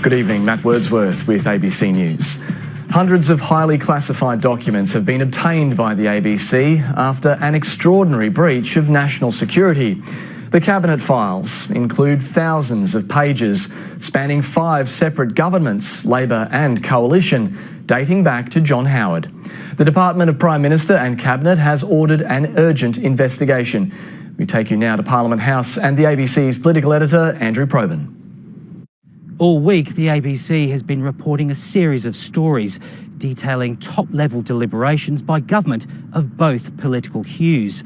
Good evening, Matt Wordsworth with ABC News. Hundreds of highly classified documents have been obtained by the ABC after an extraordinary breach of national security. The cabinet files include thousands of pages spanning 5 separate governments, Labor and Coalition, dating back to John Howard. The Department of Prime Minister and Cabinet has ordered an urgent investigation. We take you now to Parliament House and the ABC's political editor, Andrew Probyn. All week, the ABC has been reporting a series of stories detailing top-level deliberations by government of both political hues.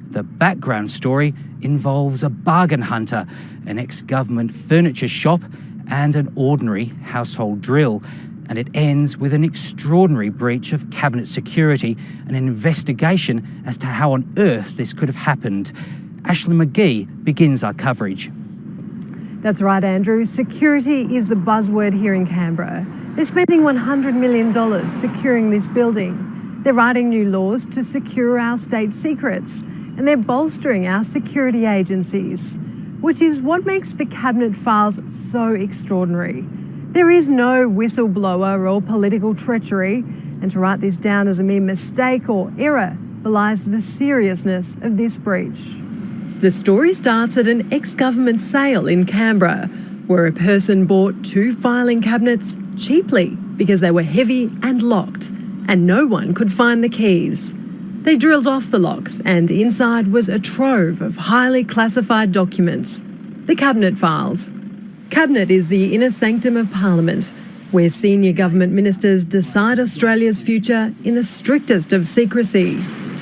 The background story involves a bargain hunter, an ex-government furniture shop and an ordinary household drill. And it ends with an extraordinary breach of cabinet security and an investigation as to how on earth this could have happened. Ashley McGee begins our coverage. That's right, Andrew. Security is the buzzword here in Canberra. They're spending $100 million securing this building. They're writing new laws to secure our state secrets, and they're bolstering our security agencies, which is what makes the cabinet files so extraordinary. There is no whistleblower or political treachery, and to write this down as a mere mistake or error belies the seriousness of this breach. The story starts at an ex-government sale in Canberra, where a person bought 2 filing cabinets cheaply because they were heavy and locked, and no one could find the keys. They drilled off the locks, and inside was a trove of highly classified documents, the cabinet files. Cabinet is the inner sanctum of Parliament, where senior government ministers decide Australia's future in the strictest of secrecy.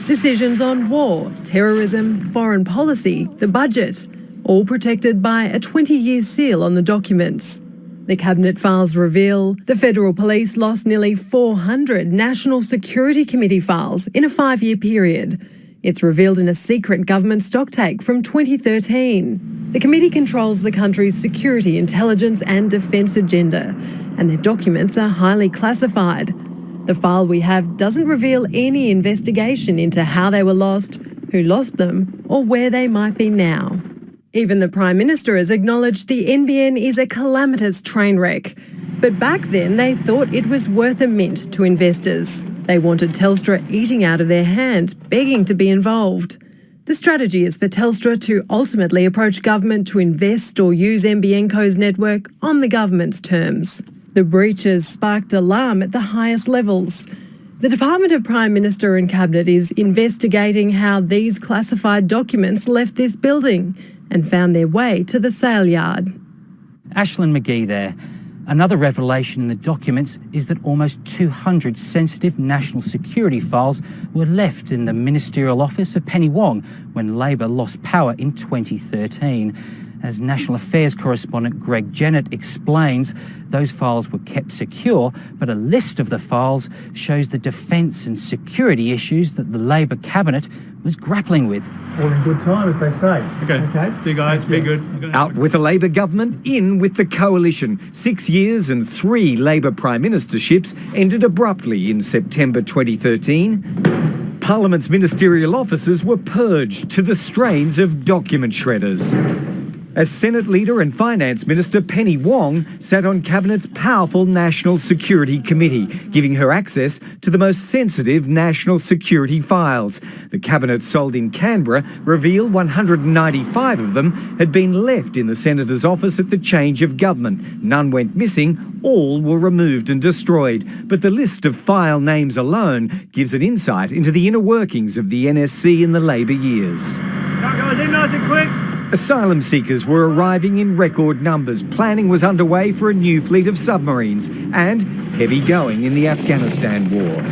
Decisions on war, terrorism, foreign policy, the budget, all protected by a 20-year seal on the documents. The cabinet files reveal the Federal Police lost nearly 400 National Security Committee files in a 5-year period. It's revealed in a secret government stocktake from 2013. The committee controls the country's security, intelligence and defence agenda, and their documents are highly classified. The file we have doesn't reveal any investigation into how they were lost, who lost them, or where they might be now. Even the Prime Minister has acknowledged the NBN is a calamitous train wreck. But back then they thought it was worth a mint to investors. They wanted Telstra eating out of their hand, begging to be involved. The strategy is for Telstra to ultimately approach government to invest or use NBN Co's network on the government's terms. The breaches sparked alarm at the highest levels. The Department of Prime Minister and Cabinet is investigating how these classified documents left this building and found their way to the sale yard. Ashlyn McGee there. Another revelation in the documents is that almost 200 sensitive national security files were left in the ministerial office of Penny Wong when Labor lost power in 2013. As National Affairs correspondent Greg Jennett explains, those files were kept secure, but a list of the files shows the defence and security issues that the Labor cabinet was grappling with. All in good time, as they say. Okay. See you guys. Be good. Out with the Labor government, in with the coalition. 6 years and 3 Labor prime ministerships ended abruptly in September 2013. Parliament's ministerial offices were purged to the strains of document shredders. As Senate Leader and Finance Minister Penny Wong sat on Cabinet's powerful National Security Committee, giving her access to the most sensitive national security files. The Cabinet sold in Canberra reveal 195 of them had been left in the Senator's office at the change of government. None went missing, all were removed and destroyed. But the list of file names alone gives an insight into the inner workings of the NSC in the Labor years. Asylum seekers were arriving in record numbers. Planning was underway for a new fleet of submarines and heavy going in the Afghanistan war.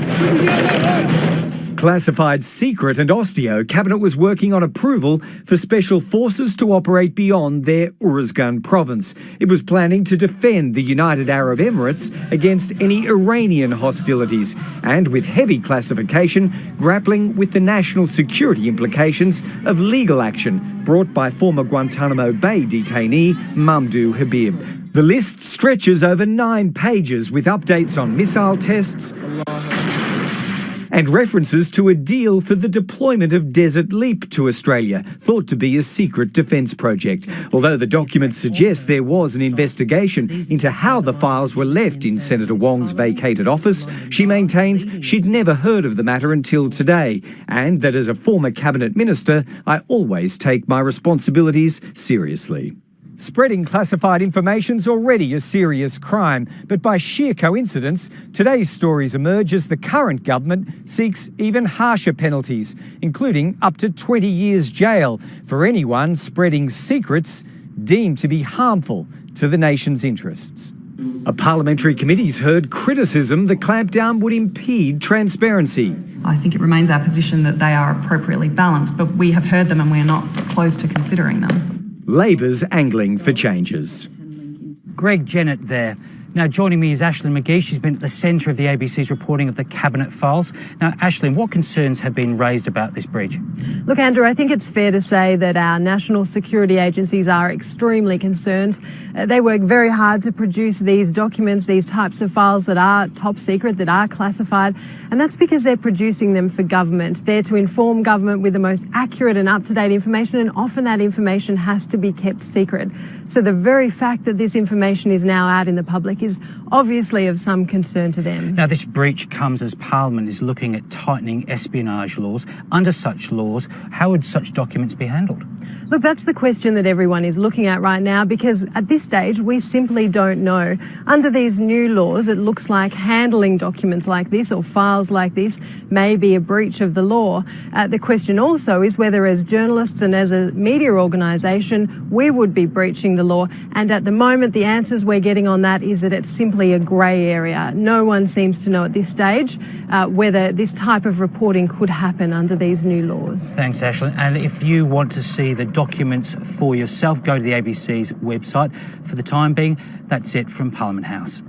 Classified secret and Osteo, Cabinet was working on approval for special forces to operate beyond their Uruzgan province. It was planning to defend the United Arab Emirates against any Iranian hostilities, and with heavy classification, grappling with the national security implications of legal action brought by former Guantanamo Bay detainee Mamdouh Habib. The list stretches over 9 pages with updates on missile tests, and references to a deal for the deployment of Desert Leap to Australia, thought to be a secret defence project. Although the documents suggest there was an investigation into how the files were left in Senator Wong's vacated office, she maintains she'd never heard of the matter until today, and that as a former cabinet minister, I always take my responsibilities seriously. Spreading classified information's already a serious crime, but by sheer coincidence, today's stories emerge as the current government seeks even harsher penalties, including up to 20 years jail for anyone spreading secrets deemed to be harmful to the nation's interests. A parliamentary committee's heard criticism the clampdown would impede transparency. I think it remains our position that they are appropriately balanced, but we have heard them and we are not close to considering them. Labor's angling for changes. Greg Jennett there. Now, joining me is Ashlyn McGee. She's been at the centre of the ABC's reporting of the Cabinet files. Now, Ashlyn, what concerns have been raised about this breach? Look, Andrew, I think it's fair to say that our national security agencies are extremely concerned. They work very hard to produce these documents, these types of files that are top secret, that are classified, and that's because they're producing them for government. They're to inform government with the most accurate and up-to-date information, and often that information has to be kept secret. So the very fact that this information is now out in the public is obviously of some concern to them. Now, this breach comes as Parliament is looking at tightening espionage laws. Under such laws, how would such documents be handled? Look, that's the question that everyone is looking at right now, because at this stage, we simply don't know. Under these new laws, it looks like handling documents like this or files like this may be a breach of the law. The question also is whether as journalists and as a media organisation, we would be breaching the law. And at the moment, the answers we're getting on that is that it's simply a grey area. No one seems to know at this stage whether this type of reporting could happen under these new laws. Thanks, Ashlyn. And if you want to see the documents for yourself, go to the ABC's website. For the time being, that's it from Parliament House.